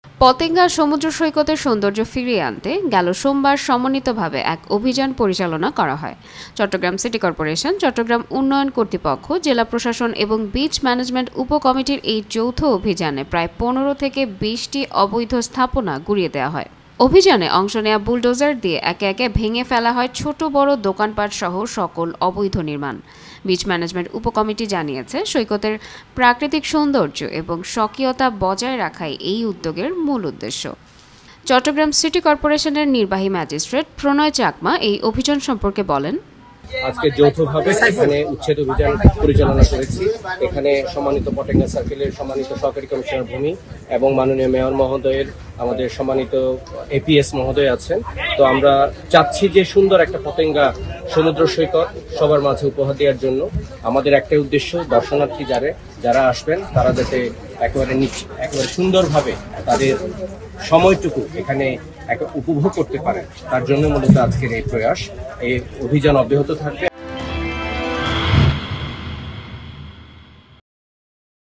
পতেঙ্গা সমুদ্র সৈকতের সৌন্দর্য ফিরিয়ে আনতে গেল সোমবার সমন্বিতভাবে এক অভিযান পরিচালনা করা হয়। চট্টগ্রাম সিটি কর্পোরেশন, চট্টগ্রাম উন্নয়ন কর্তৃপক্ষ, জেলা প্রশাসন এবং বিচ ম্যানেজমেন্ট উপকমিটির এই যৌথ অভিযানে প্রায় 15 থেকে 20টি অবৈধ স্থাপনা গুঁড়িয়ে দেওয়া হয়। অভিযানে অংশ নেওয়া বুলডোজার দিয়ে একে একে ভেঙে ফেলা হয় ছোট বড় দোকানপাট সহ সকল অবৈধ নির্মাণ। বিচ ম্যানেজমেন্ট উপকমিটি জানিয়েছে, সৈকতের প্রাকৃতিক সৌন্দর্য এবং স্বকীয়তা বজায় রাখাই এই উদ্যোগের মূল উদ্দেশ্য। চট্টগ্রাম সিটি কর্পোরেশনের নির্বাহী ম্যাজিস্ট্রেট প্রণয় চাকমা এই অভিযান সম্পর্কে বলেন, আজকে যৌথভাবে এখানে উচ্ছেদ অভিযান পরিচালনা করেছি। এখানে সম্মানিত পতেঙ্গা সার্কেলের সম্মানিত সহকারী কমিশনার ভূমি এবং মাননীয় মেয়র মহোদয়ের আমাদের সম্মানিত এপিএস মহোদয় আছেন। তো আমরা চাচ্ছি যে সুন্দর একটা পতেঙ্গা সমুদ্র সৈকত সবার মাঝে উপহার দেওয়ার জন্য। আমাদের একটাই উদ্দেশ্য, দর্শনার্থী যারা আসবেন তারা যাতে একেবারে সুন্দরভাবে তাদের সময়টুকু এখানে উপভোগ করতে পারেন, তার জন্য মূলত আজকের এই প্রয়াস। এই অভিযান অব্যাহত থাকবে।